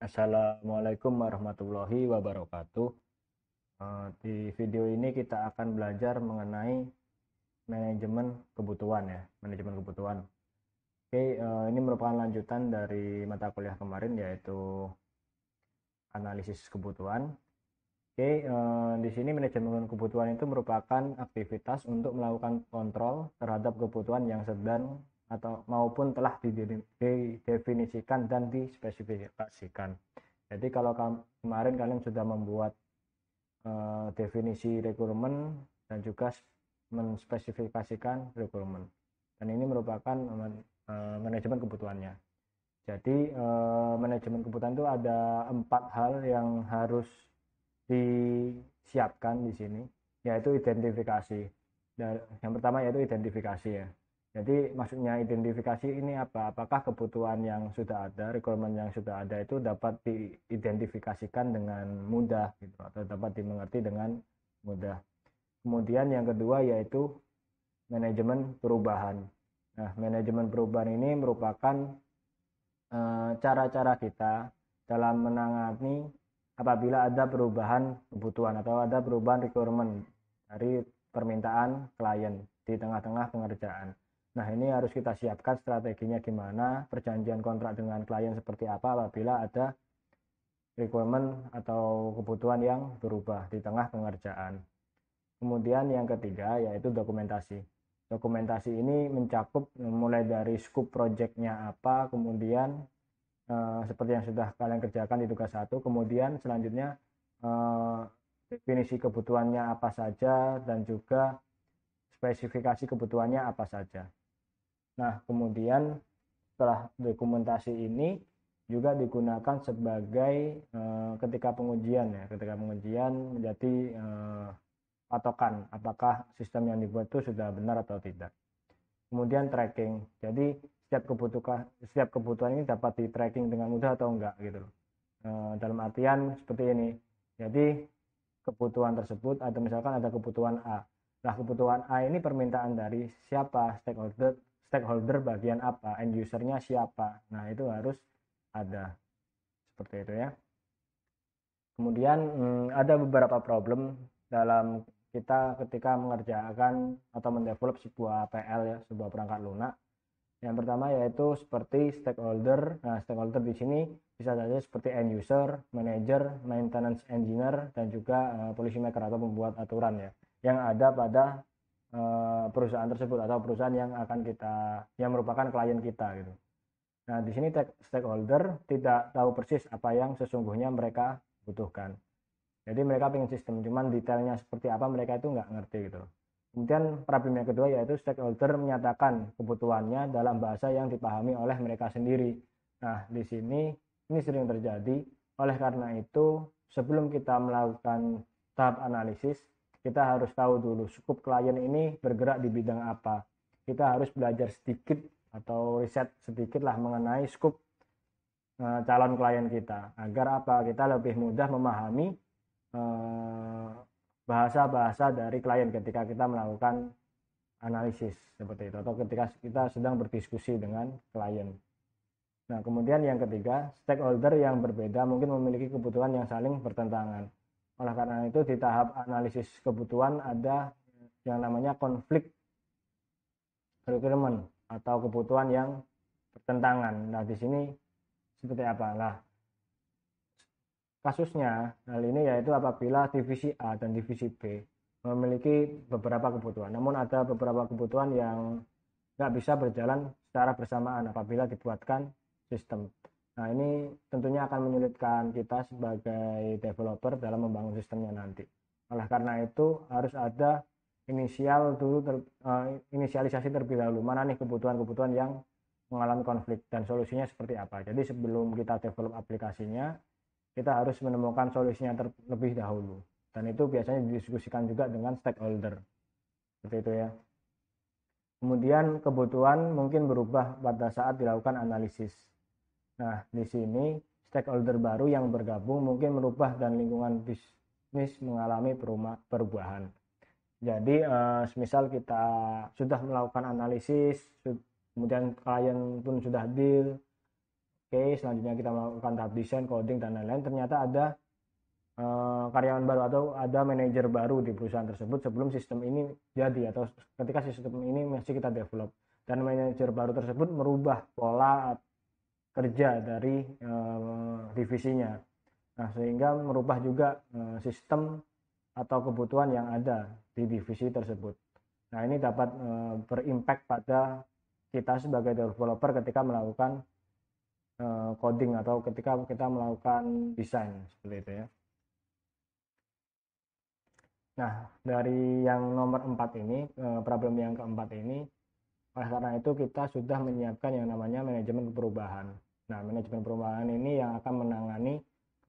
Assalamualaikum warahmatullahi wabarakatuh. Di video ini kita akan belajar mengenai manajemen kebutuhan ya, manajemen kebutuhan. Oke, ini merupakan lanjutan dari mata kuliah kemarin yaitu analisis kebutuhan. Oke, di sini manajemen kebutuhan itu merupakan aktivitas untuk melakukan kontrol terhadap kebutuhan yang sedang atau maupun telah didefinisikan dan dispesifikasikan. Jadi kalau kemarin kalian sudah membuat definisi requirement dan juga menspesifikasikan requirement, dan ini merupakan manajemen kebutuhannya. Jadi manajemen kebutuhan itu ada 4 hal yang harus disiapkan di sini, yaitu identifikasi. Dan yang pertama yaitu identifikasi ya. Jadi maksudnya identifikasi ini apa? Apakah kebutuhan yang sudah ada, requirement yang sudah ada itu dapat diidentifikasikan dengan mudah gitu, atau dapat dimengerti dengan mudah. Kemudian yang kedua yaitu manajemen perubahan. Nah, manajemen perubahan ini merupakan cara-cara kita dalam menangani apabila ada perubahan kebutuhan atau ada perubahan requirement dari permintaan klien di tengah-tengah pengerjaan. Nah, ini harus kita siapkan strateginya gimana, perjanjian kontrak dengan klien seperti apa apabila ada requirement atau kebutuhan yang berubah di tengah pengerjaan. Kemudian yang ketiga yaitu dokumentasi. Dokumentasi ini mencakup mulai dari scope projectnya apa, kemudian seperti yang sudah kalian kerjakan di tugas 1, kemudian selanjutnya definisi kebutuhannya apa saja dan juga spesifikasi kebutuhannya apa saja. Nah, kemudian setelah dokumentasi ini juga digunakan sebagai ketika pengujian ya, ketika pengujian menjadi patokan apakah sistem yang dibuat itu sudah benar atau tidak. Kemudian tracking. Jadi setiap kebutuhan ini dapat di tracking dengan mudah atau enggak gitu. Dalam artian seperti ini. Jadi kebutuhan tersebut atau misalkan ada kebutuhan A. Nah, kebutuhan A ini permintaan dari siapa? Stakeholder bagian apa? End usernya siapa? Nah, itu harus ada seperti itu ya. Kemudian ada beberapa problem dalam kita ketika mengerjakan atau mendevelop sebuah PL ya, sebuah perangkat lunak. Yang pertama yaitu seperti stakeholder. Nah, stakeholder di sini bisa saja seperti end user, manager, maintenance engineer, dan juga policy maker atau pembuat aturan ya, yang ada pada perusahaan tersebut atau perusahaan yang merupakan klien kita gitu. Nah, di sini stakeholder tidak tahu persis apa yang sesungguhnya mereka butuhkan. Jadi mereka pengen sistem, cuman detailnya seperti apa mereka itu nggak ngerti gitu. Kemudian problem yang kedua yaitu stakeholder menyatakan kebutuhannya dalam bahasa yang dipahami oleh mereka sendiri. Nah, di sini ini sering terjadi. Oleh karena itu, sebelum kita melakukan tahap analisis, kita harus tahu dulu skop klien ini bergerak di bidang apa. Kita harus belajar sedikit atau riset sedikit lah mengenai skop calon klien kita, agar apa? Kita lebih mudah memahami bahasa-bahasa dari klien ketika kita melakukan analisis seperti itu, atau ketika kita sedang berdiskusi dengan klien. Nah, kemudian yang ketiga, stakeholder yang berbeda mungkin memiliki kebutuhan yang saling bertentangan. Oleh karena itu, di tahap analisis kebutuhan ada yang namanya konflik requirement atau kebutuhan yang bertentangan. Nah, di sini seperti apa? Nah, kasusnya hal ini yaitu apabila divisi A dan divisi B memiliki beberapa kebutuhan, namun ada beberapa kebutuhan yang nggak bisa berjalan secara bersamaan apabila dibuatkan sistem. Nah, ini tentunya akan menyulitkan kita sebagai developer dalam membangun sistemnya nanti. Oleh karena itu harus ada inisialisasi terlebih dahulu, mana nih kebutuhan-kebutuhan yang mengalami konflik dan solusinya seperti apa. Jadi sebelum kita develop aplikasinya, kita harus menemukan solusinya terlebih dahulu, dan itu biasanya didiskusikan juga dengan stakeholder seperti itu ya. Kemudian kebutuhan mungkin berubah pada saat dilakukan analisis. Nah, di sini stakeholder baru yang bergabung mungkin merubah dan lingkungan bisnis mengalami perubahan. Jadi semisal kita sudah melakukan analisis, kemudian klien pun sudah deal, case, selanjutnya kita melakukan tahap desain, coding, dan lain-lain. Ternyata ada karyawan baru atau ada manajer baru di perusahaan tersebut sebelum sistem ini jadi, atau ketika sistem ini masih kita develop, dan manajer baru tersebut merubah pola kerja dari divisinya. Nah, sehingga merubah juga sistem atau kebutuhan yang ada di divisi tersebut. Nah, ini dapat berimpact pada kita sebagai developer ketika melakukan coding atau ketika kita melakukan desain seperti itu ya. Nah, dari yang nomor 4 ini, problem yang keempat ini, oleh karena itu kita sudah menyiapkan yang namanya manajemen perubahan. Nah, manajemen perubahan ini yang akan menangani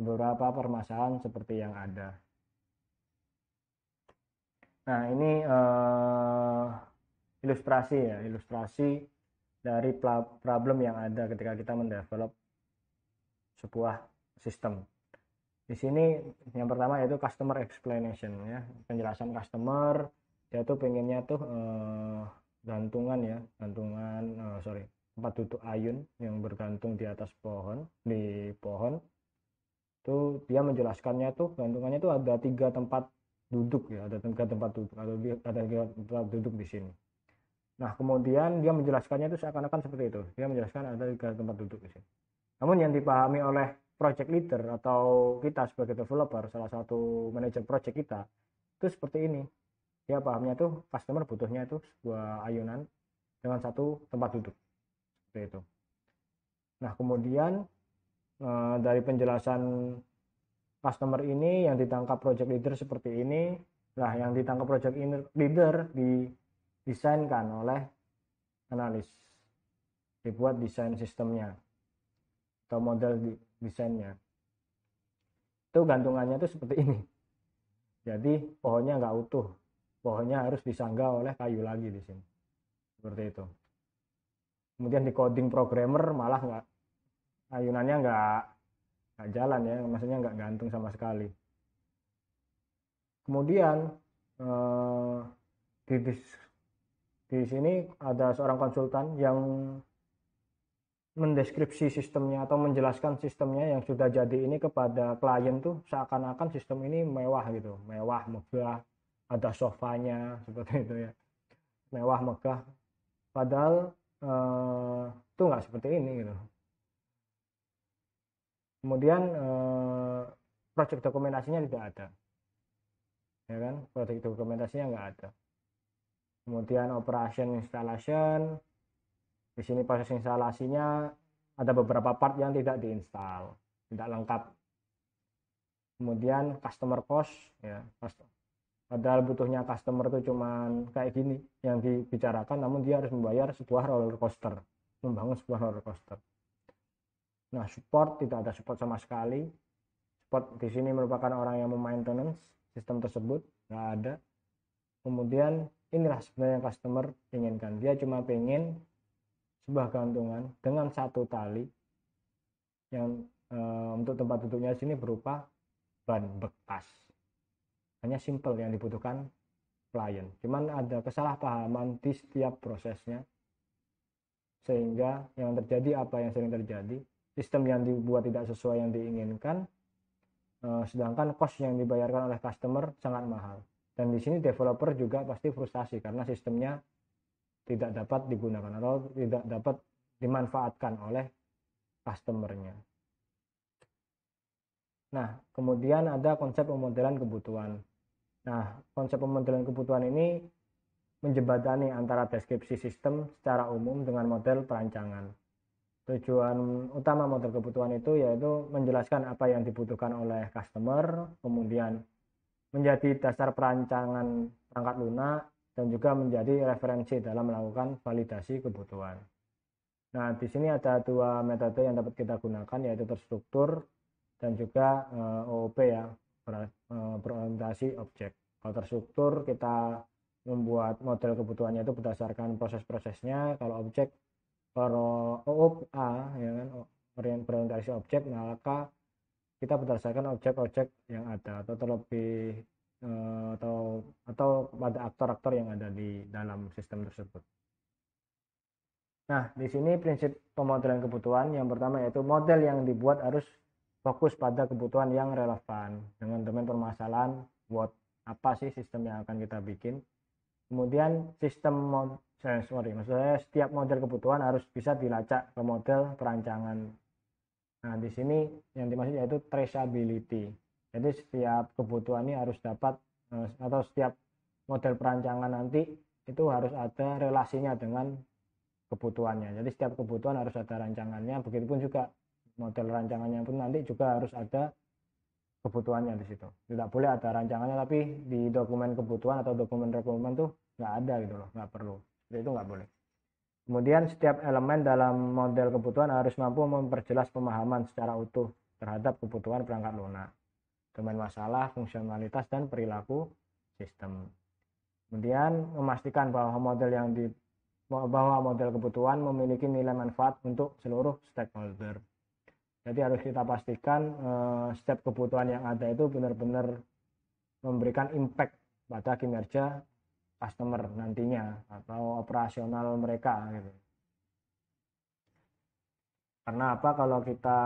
beberapa permasalahan seperti yang ada. Nah, ini ilustrasi ya, ilustrasi dari problem yang ada ketika kita mendevelop sebuah sistem. Di sini yang pertama yaitu customer explanation ya, penjelasan customer. Dia tuh pengennya tuh gantungan ya, tempat duduk ayun yang bergantung di atas pohon, di pohon. Tuh dia menjelaskannya tuh gantungannya tuh ada 3 tempat duduk ya, ada 3 tempat duduk atau ada 3 tempat duduk di sini. Nah, kemudian dia menjelaskannya itu seakan-akan seperti itu. Dia menjelaskan ada 3 tempat duduk di sini. Namun yang dipahami oleh project leader atau kita sebagai developer, salah satu manajer project kita, itu seperti ini. Dia pahamnya tuh customer butuhnya itu sebuah ayunan dengan 1 tempat duduk. Seperti itu. Nah, kemudian dari penjelasan customer ini yang ditangkap project leader seperti ini. Nah, yang ditangkap project leader didesainkan oleh analis. Dibuat desain sistemnya atau model desainnya. Itu gantungannya itu seperti ini. Jadi pohonnya nggak utuh, pohonnya harus disanggah oleh kayu lagi di sini, seperti itu. Kemudian di coding programmer malah nggak, ayunannya nggak jalan ya, maksudnya nggak gantung sama sekali. Kemudian di sini ada seorang konsultan yang mendeskripsi sistemnya atau menjelaskan sistemnya yang sudah jadi ini kepada klien tuh seakan-akan sistem ini mewah gitu, mewah, megah, ada sofanya seperti itu ya, mewah, megah. Padahal itu nggak seperti ini gitu. Kemudian project dokumentasinya tidak ada, ya kan? Project dokumentasinya nggak ada. Kemudian operation installation, di sini proses instalasinya ada beberapa part yang tidak diinstal, tidak lengkap. Kemudian customer cost ya, padahal butuhnya customer itu cuman kayak gini yang dibicarakan, namun dia harus membayar sebuah roller coaster, membangun sebuah roller coaster. Nah, support tidak ada support sama sekali. Support di sini merupakan orang yang memaintenance sistem tersebut, nggak ada. Kemudian inilah sebenarnya yang customer inginkan. Dia cuma pengen sebuah gantungan dengan 1 tali yang untuk tempat duduknya sini berupa ban bekas. Hanya simple yang dibutuhkan klien. Cuman ada kesalahpahaman di setiap prosesnya, sehingga yang terjadi apa yang sering terjadi, sistem yang dibuat tidak sesuai yang diinginkan, sedangkan cost yang dibayarkan oleh customer sangat mahal. Dan di sini developer juga pasti frustasi karena sistemnya tidak dapat digunakan atau tidak dapat dimanfaatkan oleh customernya. Nah, kemudian ada konsep pemodelan kebutuhan. Nah, konsep pemodelan kebutuhan ini menjembatani antara deskripsi sistem secara umum dengan model perancangan. Tujuan utama model kebutuhan itu yaitu menjelaskan apa yang dibutuhkan oleh customer, kemudian menjadi dasar perancangan perangkat lunak, dan juga menjadi referensi dalam melakukan validasi kebutuhan. Nah, di sini ada 2 metode yang dapat kita gunakan, yaitu terstruktur dan juga OOP ya, berorientasi objek. Kalau terstruktur kita membuat model kebutuhannya itu berdasarkan proses-prosesnya. Kalau objek, kalau OOPA ya kan, berorientasi objek, maka kita berdasarkan objek-objek yang ada atau terlebih atau pada aktor-aktor yang ada di dalam sistem tersebut. Nah, di sini prinsip pemodelan kebutuhan yang pertama yaitu model yang dibuat harus fokus pada kebutuhan yang relevan dengan domain permasalahan what apa sih sistem yang akan kita bikin. Kemudian maksudnya setiap model kebutuhan harus bisa dilacak ke model perancangan. Nah, di sini yang dimaksud yaitu traceability. Jadi setiap kebutuhan ini harus dapat atau setiap model perancangan nanti itu harus ada relasinya dengan kebutuhannya. Jadi setiap kebutuhan harus ada rancangannya, begitupun juga model rancangannya pun nanti juga harus ada kebutuhannya di situ. Tidak boleh ada rancangannya tapi di dokumen kebutuhan atau dokumen requirement tuh nggak ada gitu loh, nggak perlu. Jadi itu nggak boleh. Kemudian setiap elemen dalam model kebutuhan harus mampu memperjelas pemahaman secara utuh terhadap kebutuhan perangkat lunak, domain masalah, fungsionalitas, dan perilaku sistem. Kemudian memastikan bahwa model kebutuhan memiliki nilai manfaat untuk seluruh stakeholder. Jadi harus kita pastikan setiap kebutuhan yang ada itu benar-benar memberikan impact pada kinerja customer nantinya atau operasional mereka gitu. Karena apa, kalau kita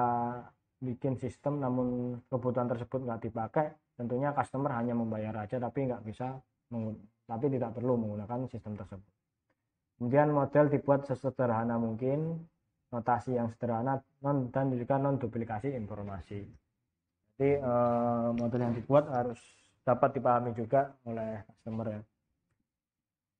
bikin sistem namun kebutuhan tersebut nggak dipakai, tentunya customer hanya membayar aja tapi tidak perlu menggunakan sistem tersebut. Kemudian model dibuat sesederhana mungkin, notasi yang sederhana dan juga non duplikasi informasi. Jadi model yang dibuat harus dapat dipahami juga oleh customer ya.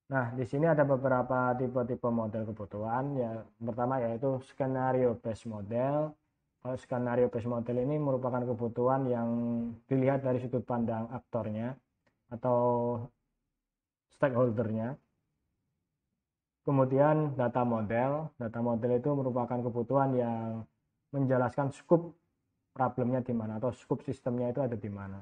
Nah, di sini ada beberapa tipe-tipe model kebutuhan. Ya, pertama yaitu skenario based model. Kalau skenario based model ini merupakan kebutuhan yang dilihat dari sudut pandang aktornya atau stakeholdernya. Kemudian data model. Data model itu merupakan kebutuhan yang menjelaskan scope problemnya di mana atau scope sistemnya itu ada di mana.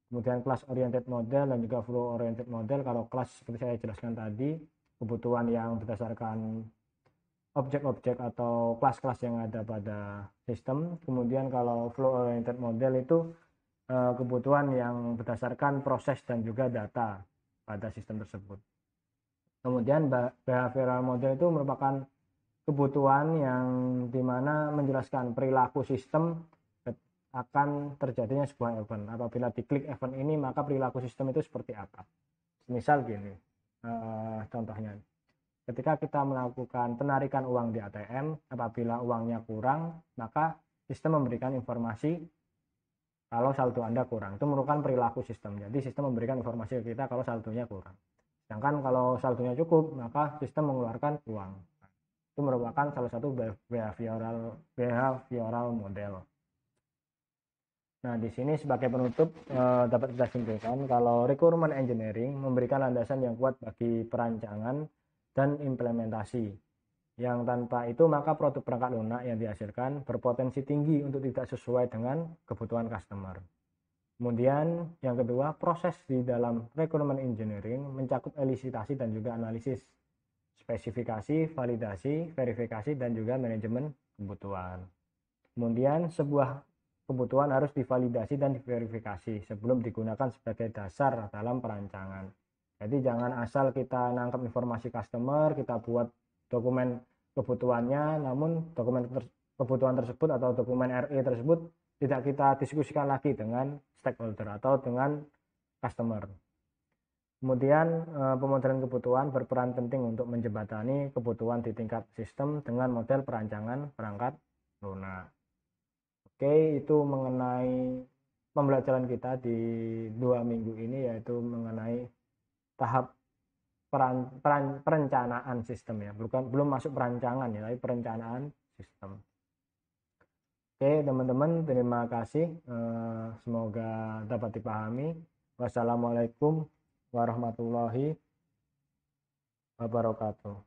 Kemudian class oriented model dan juga flow oriented model. Kalau class seperti saya jelaskan tadi, kebutuhan yang berdasarkan objek-objek atau kelas-kelas yang ada pada sistem. Kemudian kalau flow oriented model itu kebutuhan yang berdasarkan proses dan juga data pada sistem tersebut. Kemudian behavioral model itu merupakan kebutuhan yang dimana menjelaskan perilaku sistem akan terjadinya sebuah event. Apabila diklik event ini, maka perilaku sistem itu seperti apa. Misal gini, contohnya. Ketika kita melakukan penarikan uang di ATM, apabila uangnya kurang, maka sistem memberikan informasi kalau saldo Anda kurang. Itu merupakan perilaku sistem. Jadi sistem memberikan informasi ke kita kalau saldonya kurang. Sedangkan kalau saldonya cukup, maka sistem mengeluarkan uang. Itu merupakan salah satu behavioral model. Nah, di sini sebagai penutup dapat kita simpulkan kalau requirement engineering memberikan landasan yang kuat bagi perancangan dan implementasi. Yang tanpa itu maka produk perangkat lunak yang dihasilkan berpotensi tinggi untuk tidak sesuai dengan kebutuhan customer. Kemudian yang kedua, proses di dalam requirement engineering mencakup elisitasi dan juga analisis, spesifikasi, validasi, verifikasi, dan juga manajemen kebutuhan. Kemudian sebuah kebutuhan harus divalidasi dan diverifikasi sebelum digunakan sebagai dasar dalam perancangan. Jadi jangan asal kita nangkep informasi customer, kita buat dokumen kebutuhannya, namun kebutuhan tersebut atau dokumen RE tersebut tidak kita diskusikan lagi dengan stakeholder atau dengan customer. Kemudian pemodelan kebutuhan berperan penting untuk menjembatani kebutuhan di tingkat sistem dengan model perancangan perangkat lunak. Oke, itu mengenai pembelajaran kita di 2 minggu ini, yaitu mengenai tahap perencanaan sistem ya, belum masuk perancangan ya, tapi perencanaan sistem. Oke teman-teman, terima kasih, semoga dapat dipahami. Wassalamualaikum warahmatullahi wabarakatuh.